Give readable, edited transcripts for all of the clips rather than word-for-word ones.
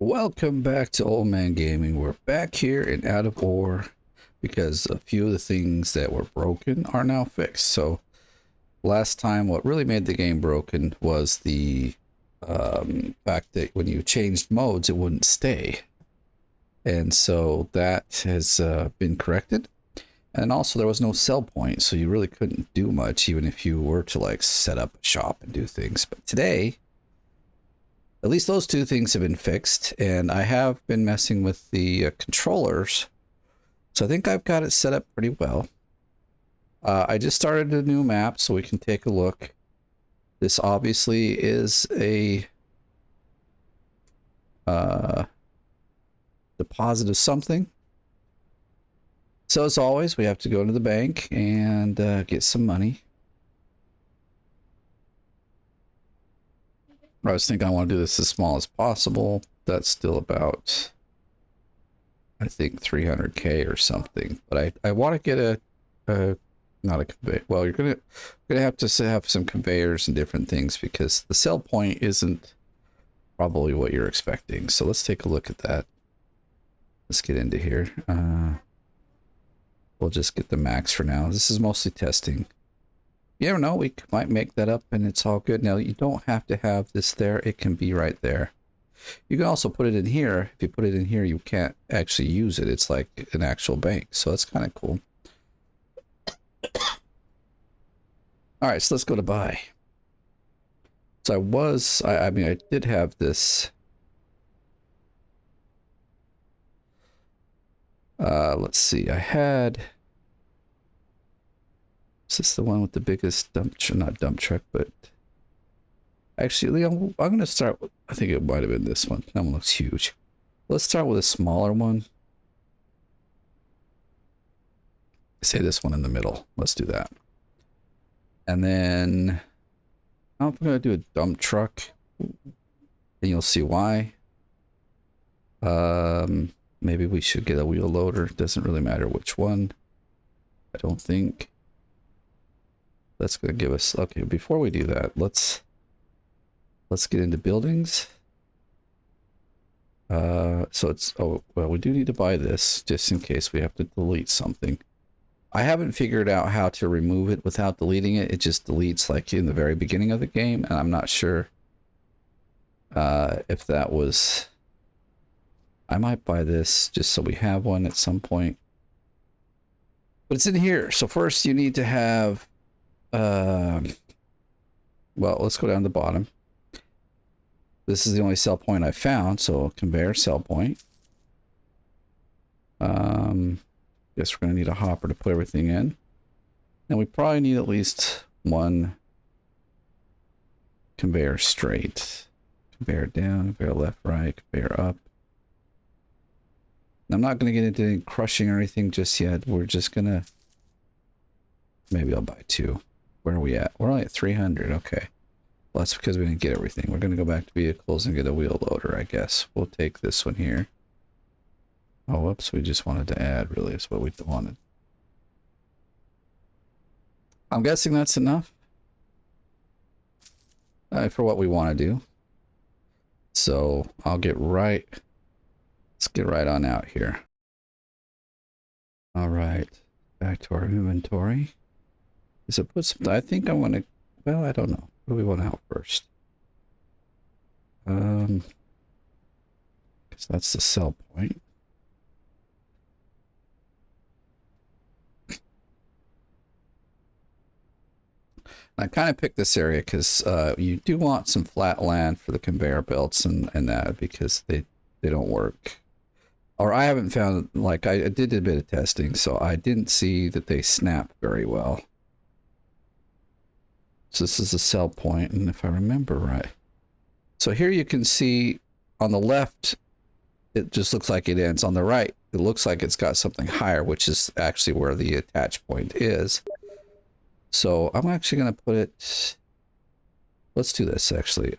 Welcome back to Oldman Gaming. We're back here and out of ore because a few of the things that were broken are now fixed. So last time, what really made the game broken was the fact that when you changed modes, it wouldn't stay. And so that has been corrected. And also there was no sell point, so you really couldn't do much even if you were to like set up a shop and do things. But today, at least those two things have been fixed, and I have been messing with the controllers, so I think I've got it set up pretty well. I just started a new map, so we can take a look. This obviously is a deposit of something. So as always, we have to go to the bank and get some money. I was thinking I want to do this as small as possible. That's still about, I think, 300k or something. But I want to get not a conveyor. Well, you're gonna have to have some conveyors and different things because the sell point isn't probably what you're expecting. So let's take a look at that. Let's get into here. We'll just get the max for now. This is mostly testing. You never know, we might make that up and it's all good. Now, you don't have to have this there. It can be right there. You can also put it in here. If you put it in here, you can't actually use it. It's like an actual bank. So that's kind of cool. All right, so let's go to buy. So I mean, I did have this. Let's see. I had... Is this the one with the biggest dump truck? Not dump truck, but actually, I'm going to start with, I think it might have been this one. That one looks huge. Let's start with a smaller one. Say this one in the middle. Let's do that. And then I'm going to do a dump truck, and you'll see why. Maybe we should get a wheel loader. Doesn't really matter which one. I don't think. That's going to give us, okay, before we do that, let's get into buildings. So it's, oh, well, we do need to buy this just in case we have to delete something. I haven't figured out how to remove it without deleting it. It just deletes like in the very beginning of the game, and I'm not sure if that was, I might buy this just so we have one at some point. But it's in here. So first you need to have, well, let's go down to the bottom. This is the only sell point I found, so conveyor sell point. Guess we're going to need a hopper to put everything in. And we probably need at least one conveyor straight. Conveyor down, conveyor left, right, conveyor up. I'm not going to get into any crushing or anything just yet. We're just going to, maybe I'll buy two. Where are we at? We're only at 300. Okay. Well, that's because we didn't get everything. We're going to go back to vehicles and get a wheel loader, I guess. We'll take this one here. Oh, whoops. We just wanted to add, really, is what we wanted. I'm guessing that's enough for what we want to do. So I'll get right. Let's get right on out here. All right. Back to our inventory. Is it put some, I think I want to, well, I don't know. What do we want out first? Because that's the sell point. I kind of picked this area because you do want some flat land for the conveyor belts and that because they don't work. Or I haven't found, like I did a bit of testing, so I didn't see that they snap very well. So this is a sell point, and if I remember right. So here you can see on the left, it just looks like it ends. On the right, it looks like it's got something higher, which is actually where the attach point is. So I'm actually going to put it, let's do this actually.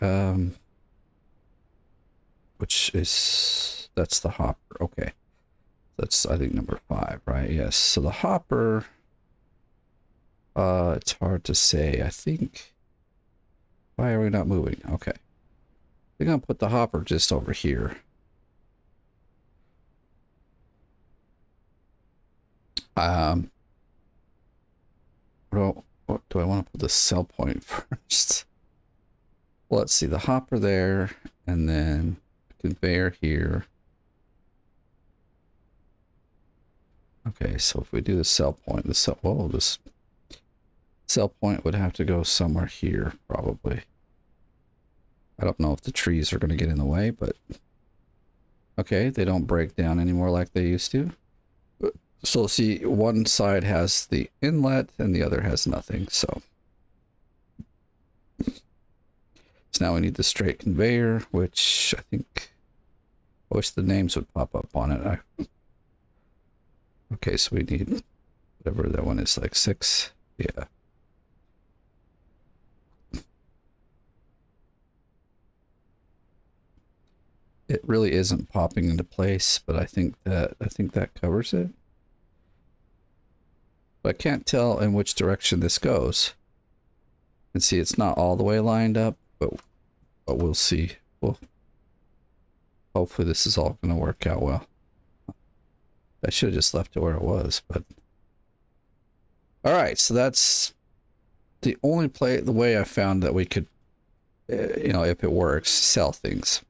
Which is, that's the hopper. Okay. That's, I think, number 5, right? Yes. So the hopper, it's hard to say. I think, why are we not moving? Okay. I think I'll put the hopper just over here. Um, what do I want to put the sell point first? Well, let's see, the hopper there, and then the conveyor here. Okay, so if we do the sell point, this sell point would have to go somewhere here, probably. I don't know if the trees are going to get in the way, but okay, they don't break down anymore like they used to. So see, one side has the inlet and the other has nothing, so now we need the straight conveyor, which I think, I wish the names would pop up on it. Okay, so we need whatever that one is, like 6. Yeah. It really isn't popping into place, but I think that covers it. But I can't tell in which direction this goes. And see, it's not all the way lined up, but we'll see. Well, hopefully this is all going to work out well. I should have just left it where it was, but all right. So that's the only the way I found that we could, you know, if it works, sell things.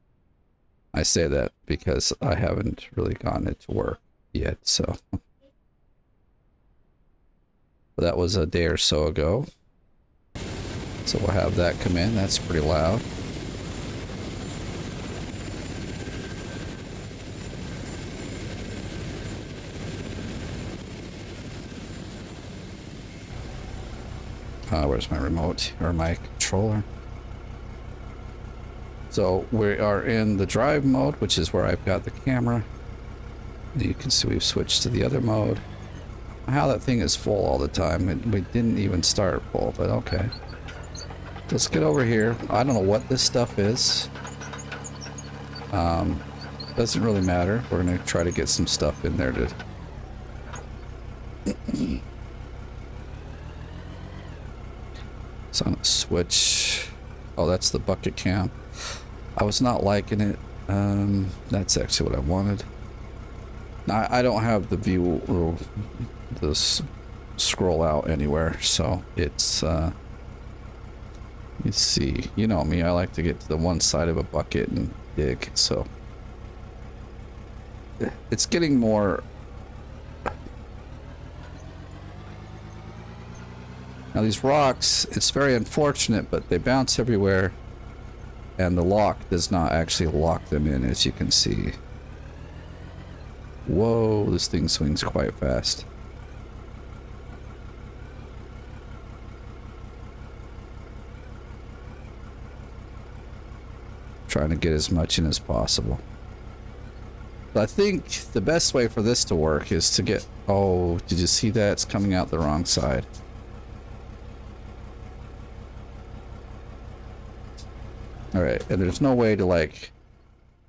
I say that because I haven't really gotten it to work yet. So that was a day or so ago. So we'll have that come in. That's pretty loud. Where's my remote or my controller? So we are in the drive mode, which is where I've got the camera. You can see we've switched to the other mode. How that thing is full all the time. We didn't even start full, but okay. Let's get over here. I don't know what this stuff is. Doesn't really matter. We're gonna try to get some stuff in there to so I'm gonna switch. Oh, that's the bucket cam. I was not liking it. That's actually what I wanted. Now, I don't have the view or this scroll out anywhere, so it's let's see. You know me, I like to get to the one side of a bucket and dig, so it's getting more. Now these rocks, it's very unfortunate, but they bounce everywhere, and the lock does not actually lock them in, as you can see. Whoa, this thing swings quite fast. Trying to get as much in as possible. But I think the best way for this to work is to get... Oh, did you see that? It's coming out the wrong side. Alright, and there's no way to, like,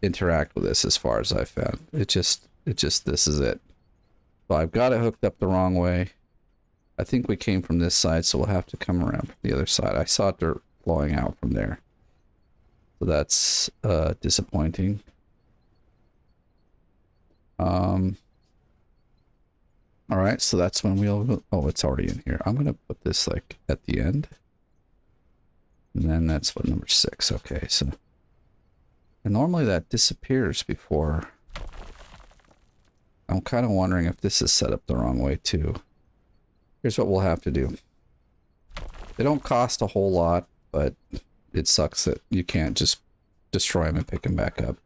interact with this as far as I found. It just, this is it. So I've got it hooked up the wrong way. I think we came from this side, so we'll have to come around from the other side. I saw dirt flowing out from there. So that's disappointing. Alright, so that's when we'll... Oh, it's already in here. I'm going to put this, like, at the end. And then that's what, number 6. Okay, so... And normally that disappears before... I'm kind of wondering if this is set up the wrong way, too. Here's what we'll have to do. They don't cost a whole lot, but it sucks that you can't just destroy them and pick them back up.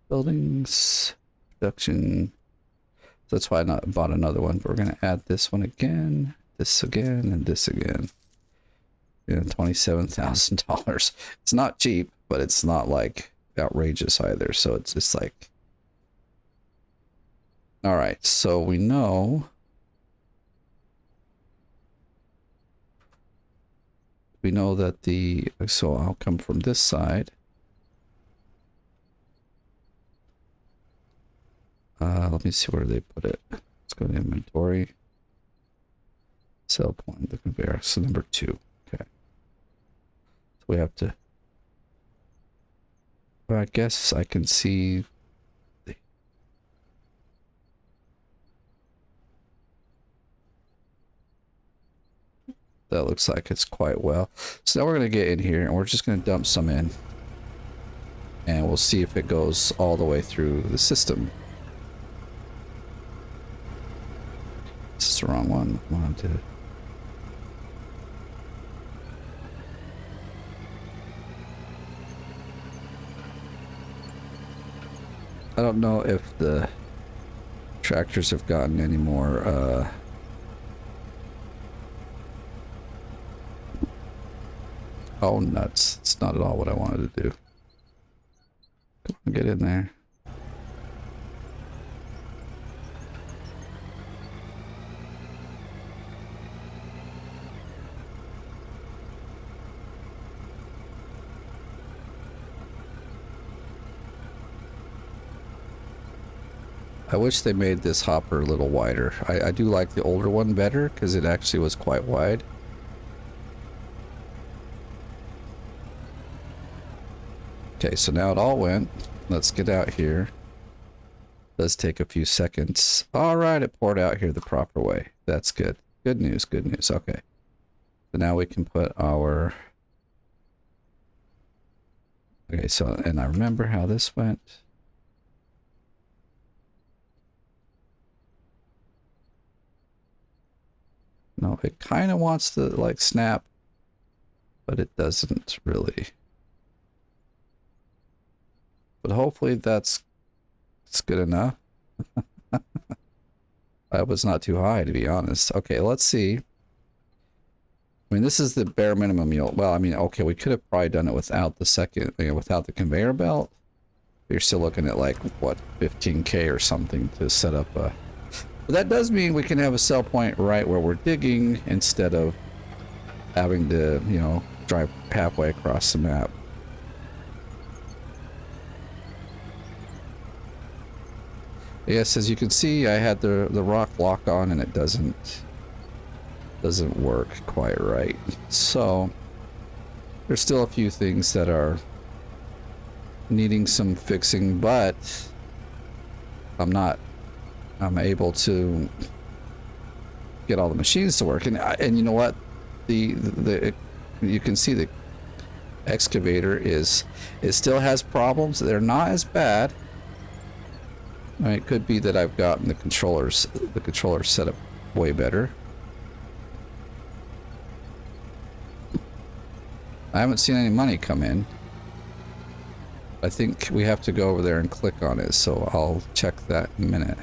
Buildings... Production... So that's why I bought another one. We're going to add this one again, this again, and this again. Yeah, $27,000. It's not cheap, but it's not like outrageous either. So it's just like... All right, so we know... We know that the... So I'll come from this side. Let me see where they put it. Let's go to inventory. Sell point, the conveyor. So number 2. Okay. So we have to... Well, I guess I can see... that looks like it's quite well. So now we're going to get in here and we're just going to dump some in. And we'll see if it goes all the way through the system. This is the wrong one. I wanted to... I don't know if the tractors have gotten any more oh nuts. It's not at all what I wanted to do. Come on, get in there. I wish they made this hopper a little wider. I do like the older one better because it actually was quite wide. Okay, so now it all went. Let's get out here. Does take a few seconds. All right, it poured out here the proper way. That's good. Good news, good news. Okay. So now we can put our... Okay, so, and I remember how this went. No, it kind of wants to like snap, but it doesn't really. But hopefully it's good enough. I was not too high, to be honest. Okay, let's see. I mean, this is the bare minimum yield. Well, I mean, okay, we could have probably done it without the second, without the conveyor belt. You're still looking at like, what, 15K or something to set up a... But that does mean we can have a sell point right where we're digging instead of having to, you know, drive halfway across the map. Yes, as you can see, I had the rock lock on and it doesn't work quite right. So there's still a few things that are needing some fixing, but I'm able to get all the machines to work, and you know what, the you can see the excavator it still has problems. They're not as bad. I mean, it could be that I've gotten the controller set up way better. I haven't seen any money come in. I think we have to go over there and click on it, so I'll check that in a minute.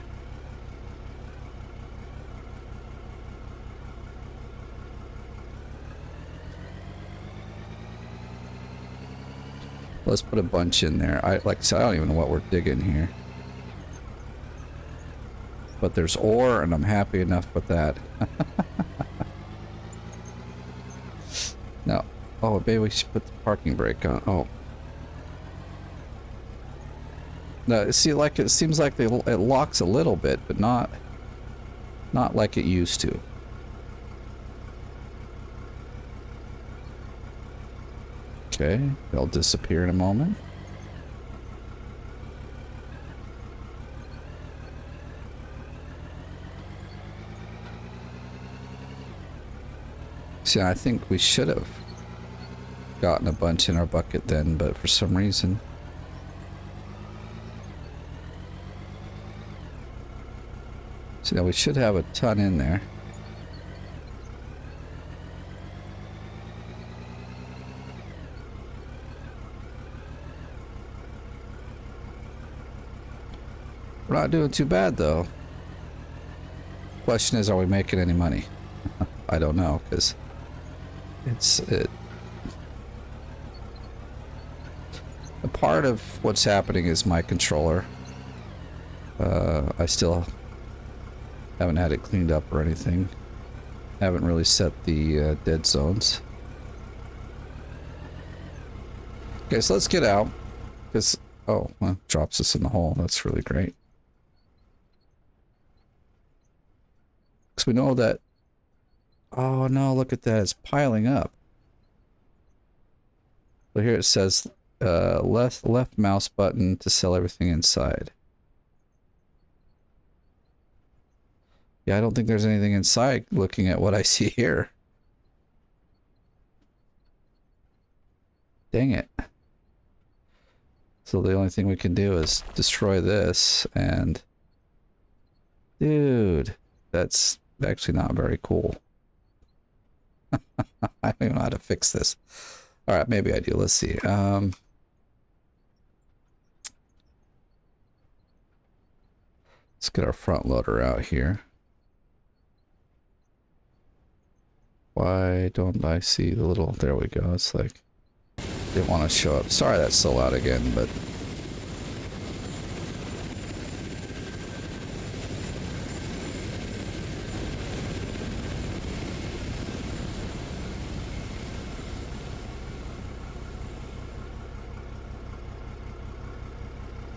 Let's put a bunch in there. Like I said, I don't even know what we're digging here. But there's ore, and I'm happy enough with that. No. Oh, maybe we should put the parking brake on. Oh. No, see, like it seems like it locks a little bit, but not like it used to. Okay, they'll disappear in a moment. See, I think we should have gotten a bunch in our bucket then, but for some reason... So now we should have a ton in there. We're not doing too bad though. Question is, are we making any money? I don't know, because a part of what's happening is my controller. I still haven't had it cleaned up or anything. Haven't really set the dead zones. Okay, so let's get out. Because, oh, well, drops us in the hole. That's really great. Because we know that... Oh no, look at that. It's piling up. So here it says left mouse button to sell everything inside. Yeah, I don't think there's anything inside looking at what I see here. Dang it. So the only thing we can do is destroy this, and... Dude, that's actually not very cool. I don't even know how to fix this. Alright, maybe I do. Let's see. Let's get our front loader out here. Why don't I see the little... There we go. It's like... Didn't want to show up. Sorry that's so loud again, but...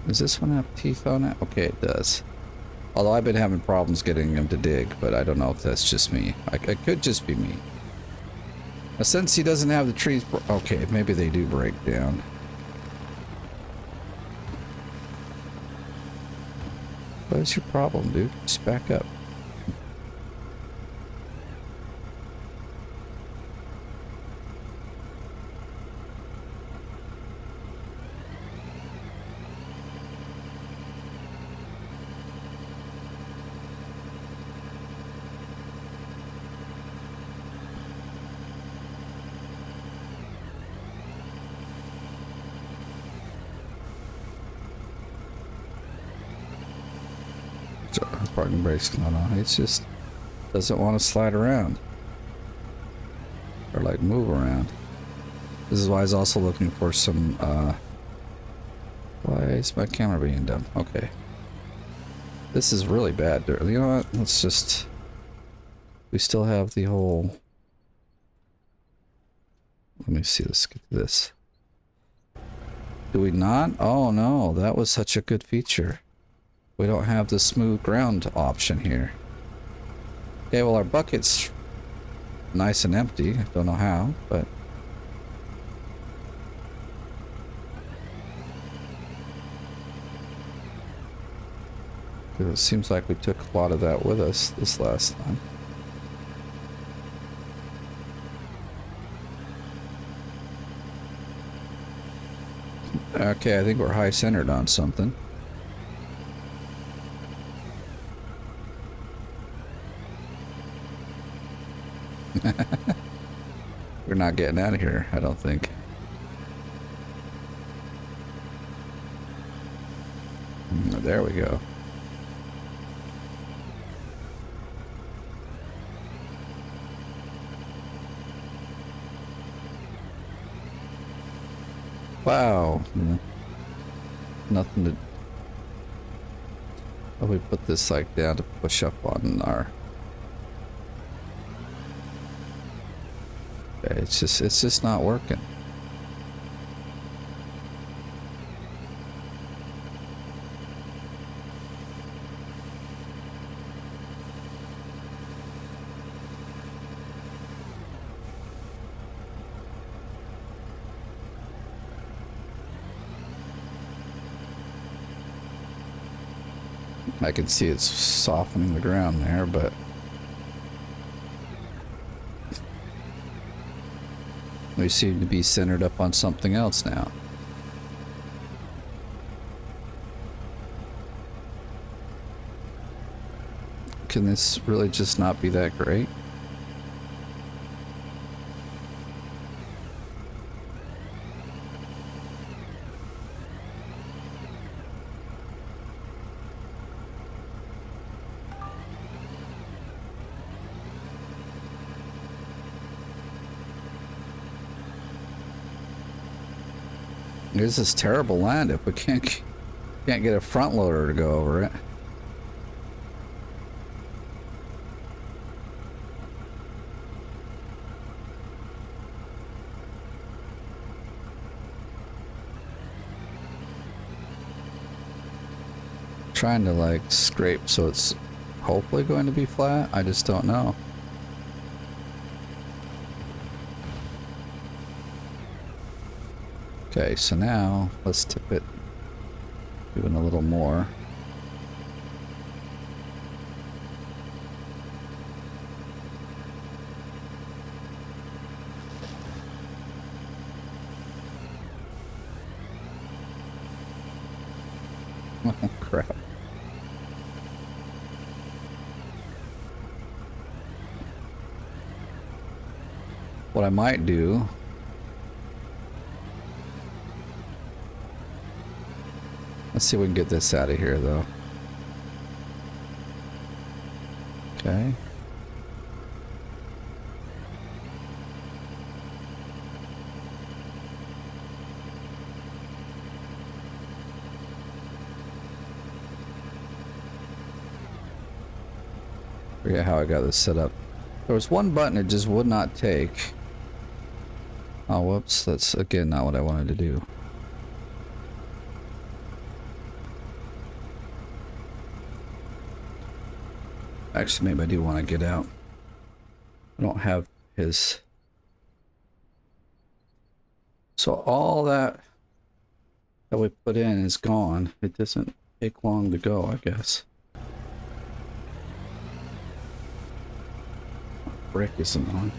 Does this one have teeth on it? Okay, it does. Although I've been having problems getting them to dig, but I don't know if that's just me. It could just be me. Now, since he doesn't have the trees... Okay, maybe they do break down. What is your problem, dude? Just back up. Parking brake's not on. It just doesn't want to slide around or like move around. This is why I was also looking for some why is my camera being dumb? Okay, this is really bad. You know what, let's just, we still have the whole, let me see, let's get this. Do we not? Oh no, that was such a good feature. We don't have the smooth ground option here. Okay, well our bucket's nice and empty. I don't know how, but... It seems like we took a lot of that with us this last time. Okay, I think we're high-centered on something. We're not getting out of here, I don't think. There we go. Wow. Nothing to... Oh, we put this like down to push up on our... Okay, it's just not working. I can see it's softening the ground there, but we seem to be centered up on something else now. Can this really just not be that great? This is terrible land if we can't get a front loader to go over it. Trying to like scrape so it's hopefully going to be flat. I just don't know. Okay, so now let's tip it even a little more. Oh, crap. What I might do... Let's see if we can get this out of here, though. Okay. Forget how I got this set up. There was one button it just would not take. Oh, whoops. That's, again, not what I wanted to do. Actually, maybe I do want to get out. I don't have his... So all that we put in is gone. It doesn't take long to go, I guess. Brick isn't on.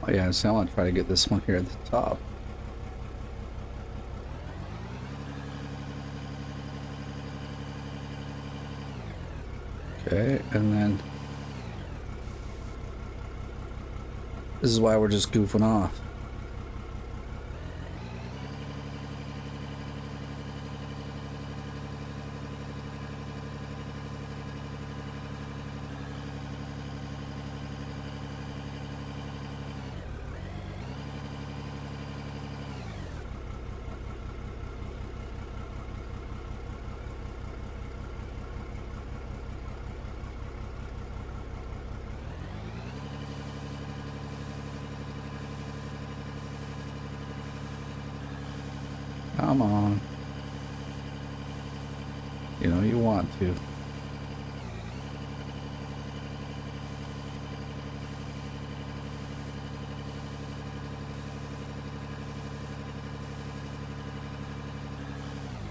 Oh yeah, so I want to try to get this one here at the top. Okay, and then this is why we're just goofing off. Come on. You know you want to.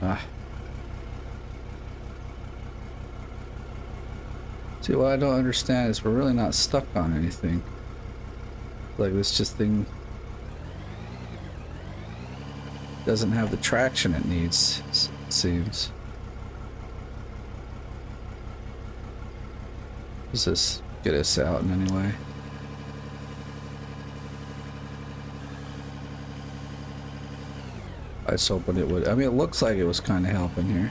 Ah. See, what I don't understand is we're really not stuck on anything. Like this just thing doesn't have the traction it needs, it seems. Does this get us out in any way? I was hoping it would. I mean, it looks like it was kind of helping here.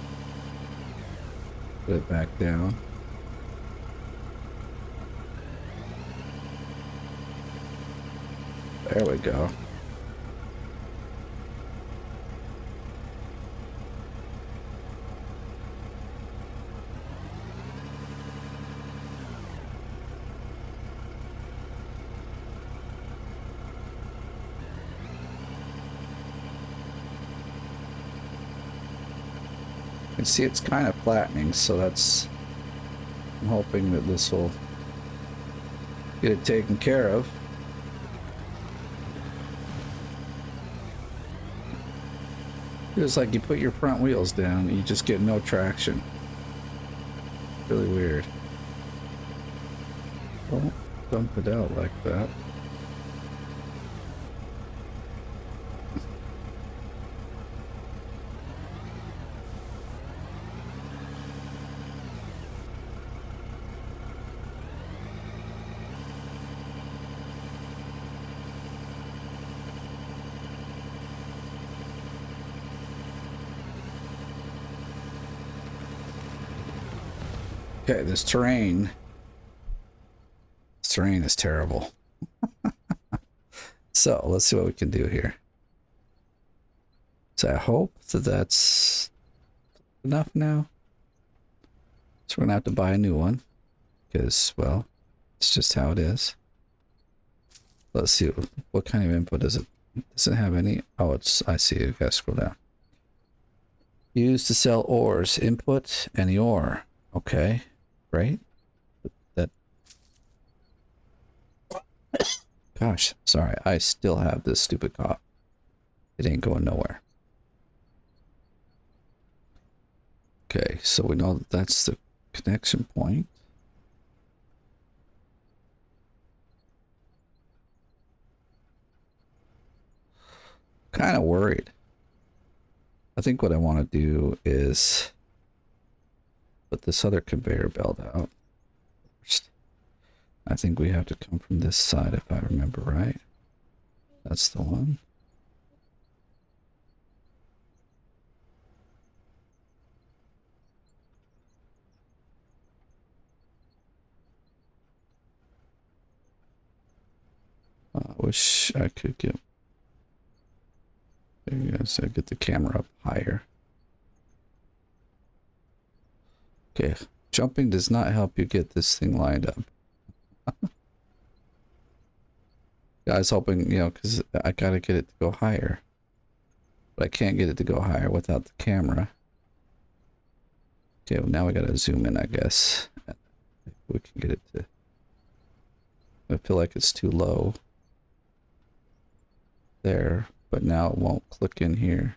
Put it back down. There we go. You can see it's kind of flattening, so that's... I'm hoping that this will get it taken care of. It's like you put your front wheels down and you just get no traction. Really weird. Don't dump it out like that. Okay, this terrain is terrible. So let's see what we can do here. So I hope that that's enough now. So we're gonna have to buy a new one because, well, it's just how it is. Let's see what kind of input is it. Does it have any? Oh, it's, I see. You gotta scroll down. Used to sell ores. Input any ore. Okay, right. That. Gosh, sorry. I still have this stupid cough. It ain't going nowhere. Okay, so we know that that's the connection point. kind of worried. I think what I want to do is put this other conveyor belt out first. I think we have to come from this side if I remember right. That's the one. I wish I could get... There you go. So get the camera up higher. Okay. Jumping does not help you get this thing lined up. I was hoping, you know, because I gotta get it to go higher. But I can't get it to go higher without the camera. Okay, well now we gotta zoom in, I guess. We can get it to... I feel like it's too low. There, but now it won't click in here.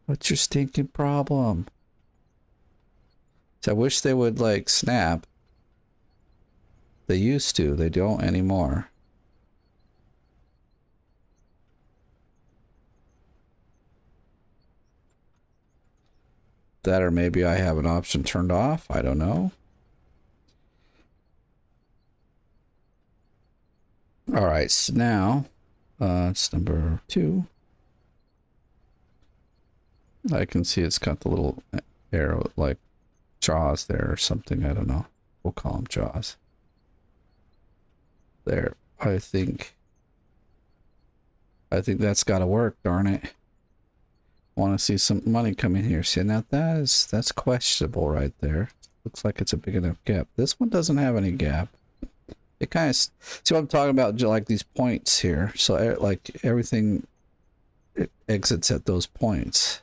What's your stinking problem? So I wish they would like snap. They used to, they don't anymore. That or maybe I have an option turned off, I don't know. Alright, so now it's number 2. I can see it's got the little arrow like jaws there or something, I don't know. We'll call them jaws. There, I think that's gotta work, darn it. Want to see some money come in here. See, now that's questionable right there. Looks like it's a big enough gap. This one doesn't have any gap. It kind of... See what I'm talking about? Like these points here. So like everything, it exits at those points.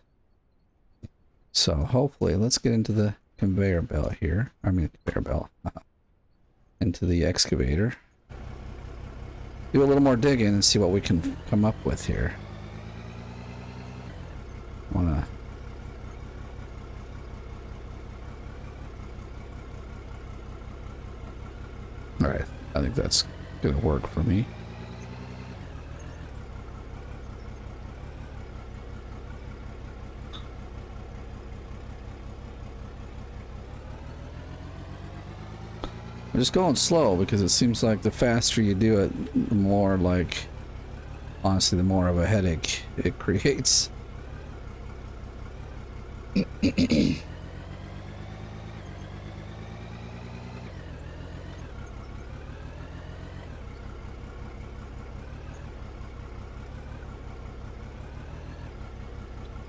So hopefully, let's get into the conveyor belt here. I mean, conveyor belt. Into the excavator. Do a little more digging and see what we can come up with here. Wanna... Alright, I think that's gonna work for me. I'm just going slow because it seems like the faster you do it, the more like... Honestly, the more of a headache it creates.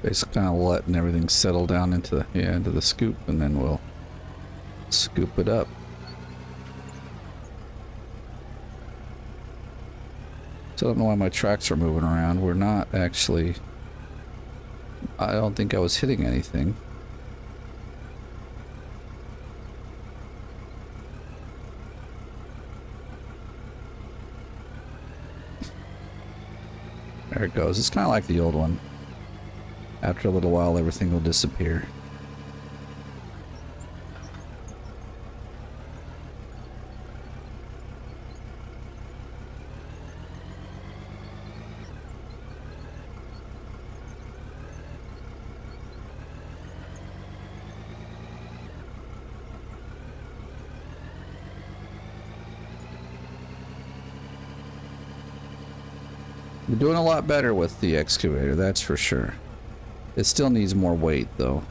Basically kind of letting everything settle down into the scoop, and then we'll scoop it up. So I don't know why my tracks are moving around. We're not actually... I don't think I was hitting anything. There it goes. It's kind of like the old one. After a little while, everything will disappear. We're doing a lot better with the excavator, that's for sure. It still needs more weight, though.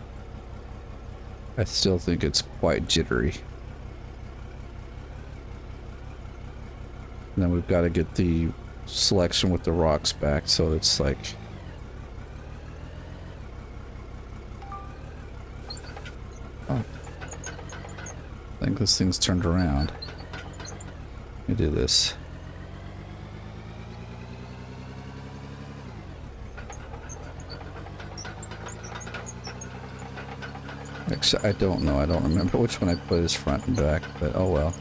I still think it's quite jittery. And then we've got to get the selection with the rocks back, so it's like... Oh. I think this thing's turned around. Let me do this. Actually, I don't know. I don't remember which one I put as front and back, but oh well.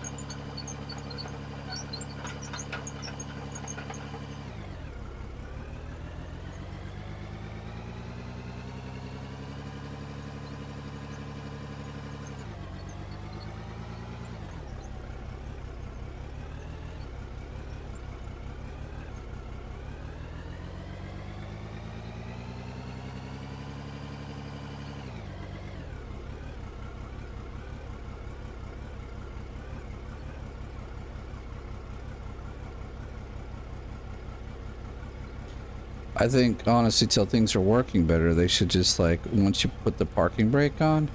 I think honestly, till things are working better, they should just like, once you put the parking brake on,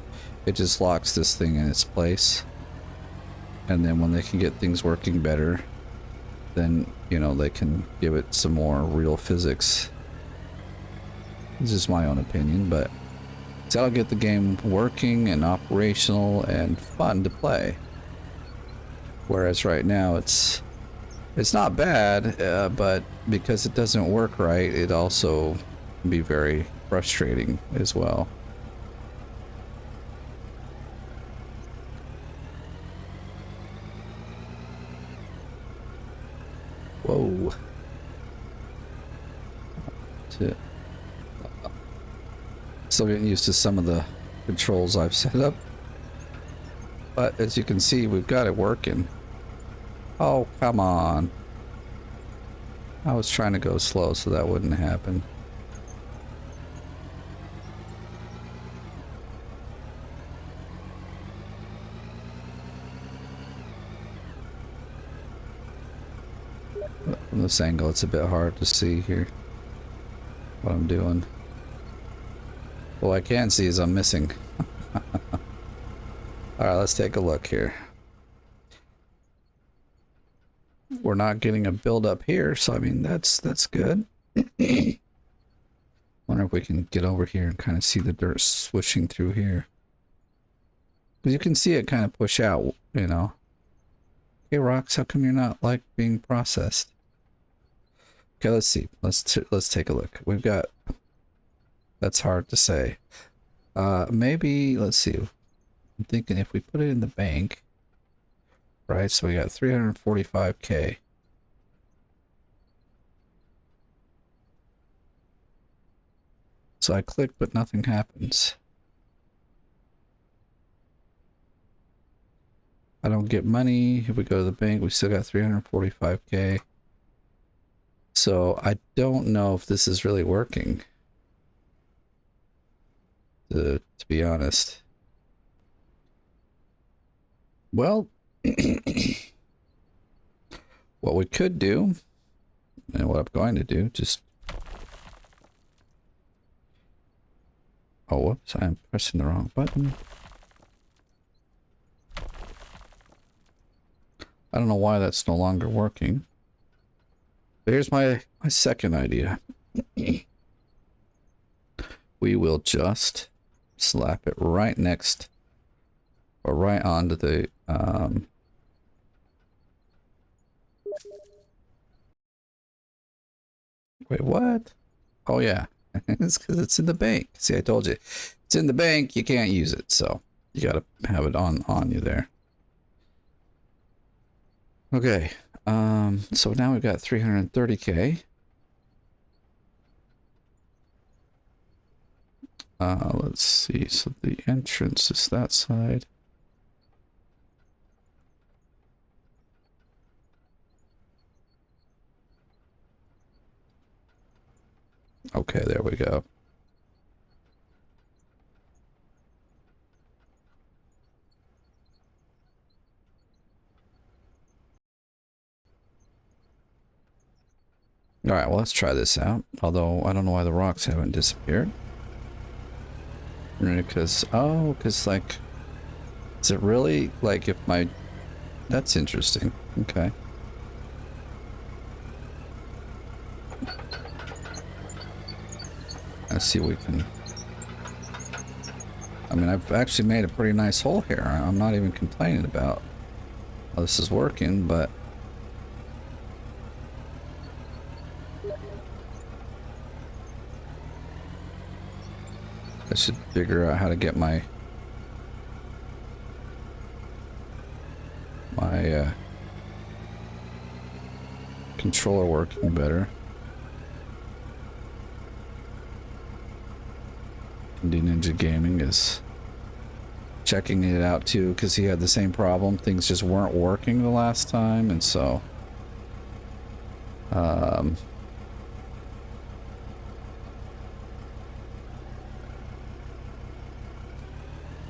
it just locks this thing in its place. And then when they can get things working better, then, you know, they can give it some more real physics. This is my own opinion, but that'll get the game working and operational and fun to play. Whereas right now it's not bad, but because it doesn't work right, it also can be very frustrating as well. Whoa. Still getting used to some of the controls I've set up. But as you can see, we've got it working. Oh, come on. I was trying to go slow so that wouldn't happen. From this angle, it's a bit hard to see here what I'm doing. What I can see is I'm missing. Alright, let's take a look here. We're not getting a build up here, so I mean that's good. Wonder if we can get over here and kind of see the dirt swishing through here. Because you can see it kind of push out, you know. Hey rocks, how come you're not like being processed? Okay, let's see. Let's take a look. We've got, that's hard to say. Maybe let's see. I'm thinking if we put it in the bank, right? So we got 345K. So I click, but nothing happens. I don't get money. If we go to the bank, we still got 345K. So I don't know if this is really working, to be honest. Well, what we could do, and what I'm going to do, just... Oh, whoops, I'm pressing the wrong button. I don't know why that's no longer working. But here's my second idea. We will just slap it right next, or right onto the wait, what? Oh yeah. It's because it's in the bank. See, I told you. It's in the bank, you can't use it, so you gotta have it on you there. Okay. So now we've got 330K. Let's see. So the entrance is that side. Okay, there we go. All right, well, let's try this out. Although I don't know why the rocks haven't disappeared. Because, oh, because like, is it really like if my, that's interesting. Okay. Let's see what we can, I mean, I've actually made a pretty nice hole here. I'm not even complaining about how this is working, but I should figure out how to get my controller working better. Indie Ninja Gaming is checking it out too, because he had the same problem. Things just weren't working the last time, and so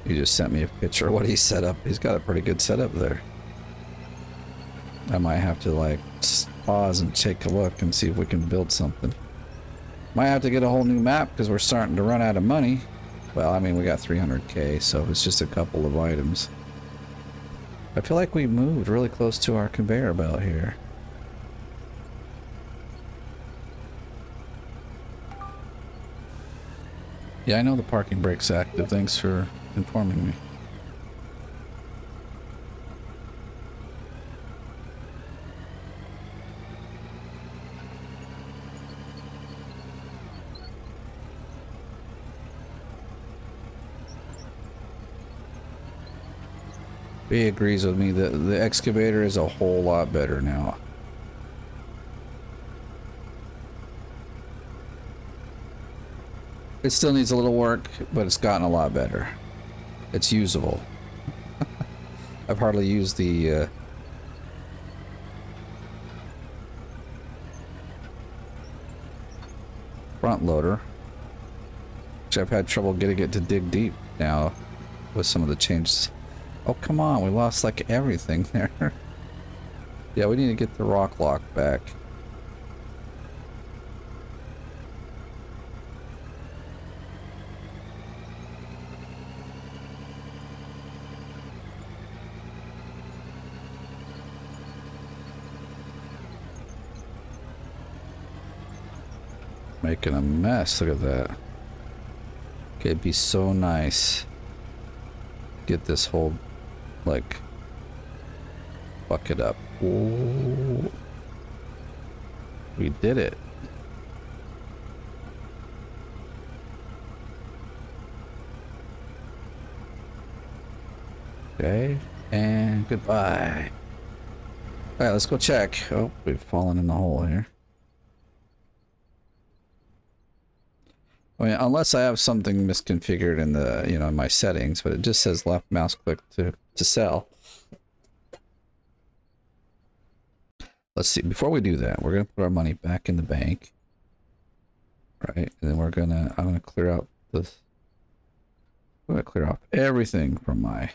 he just sent me a picture of what he set up. He's got a pretty good setup there. I might have to like pause and take a look and see if we can build something. Might have to get a whole new map because we're starting to run out of money. Well, I mean, we got 300k, so it's just a couple of items. I feel like we moved really close to our conveyor belt here. Yeah, I know the parking brake's active. Thanks for informing me. B agrees with me that the excavator is a whole lot better now. It still needs a little work, but it's gotten a lot better. It's usable. I've hardly used the front loader, which I've had trouble getting it to dig deep now with some of the changes. Oh, come on, we lost like everything there. Yeah, we need to get the rock lock back. Making a mess, look at that. Okay, it'd be so nice. Get this whole, like, bucket up. Ooh. We did it. Okay, and goodbye. Alright, let's go check. Oh, we've fallen in the hole here. I mean, unless I have something misconfigured in the, you know, in my settings, but it just says left mouse click to sell. Let's see, before we do that, we're gonna put our money back in the bank. Right, and then I'm gonna clear out this. I'm gonna clear off everything from my,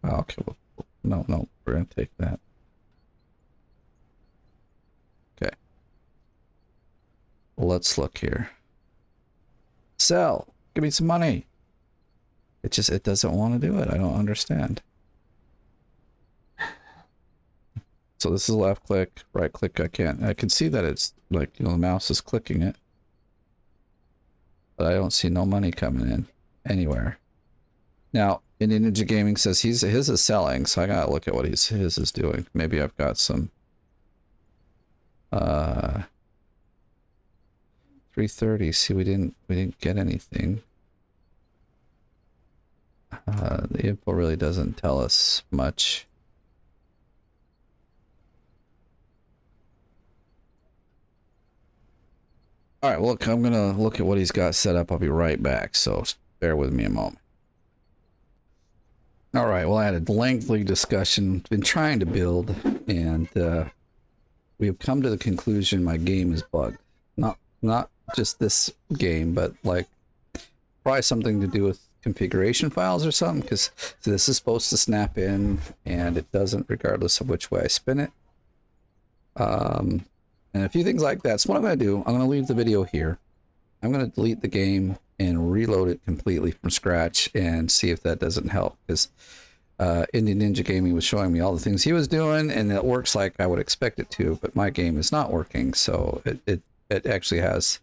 oh, okay, well, no, we're gonna take that. Okay. Well, let's look here. Sell. Give me some money. It doesn't want to do it. I don't understand. So this is left click, right click. I can see that it's like, you know, the mouse is clicking it. But I don't see no money coming in anywhere. Now, Ninja Gaming says his is selling, so I gotta look at what his is doing. Maybe I've got some 330. See, we didn't get anything. The info really doesn't tell us much. All right, well, look, I'm gonna look at what he's got set up. I'll be right back, so bear with me a moment. All right, well, I had a lengthy discussion, been trying to build, and we have come to the conclusion my game is bugged. Not just this game, but like probably something to do with configuration files or something, because this is supposed to snap in and it doesn't, regardless of which way I spin it. And a few things like that. So what I'm going to do, I'm going to leave the video here. I'm going to delete the game and reload it completely from scratch and see if that doesn't help, because Indian Ninja Gaming was showing me all the things he was doing and it works like I would expect it to, but my game is not working. So it actually has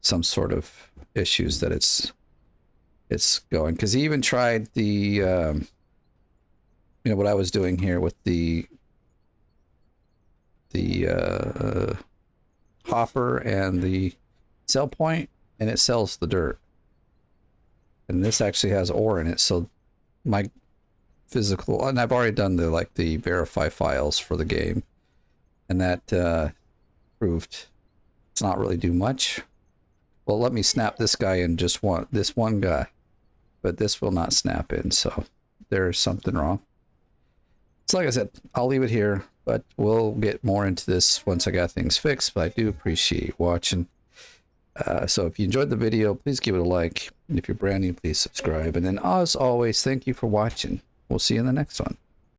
some sort of issues that it's going, because he even tried the you know what I was doing here with the hopper and the sell point, and it sells the dirt, and this actually has ore in it. So my physical, and I've already done the verify files for the game, and that proved it's not really do much. Well, let me snap this guy in, just this one guy, but this will not snap in, so there's something wrong. So like I said, I'll leave it here, but we'll get more into this once I got things fixed. But I do appreciate watching. So if you enjoyed the video, please give it a like. And if you're brand new, please subscribe. And then as always, thank you for watching. We'll see you in the next one.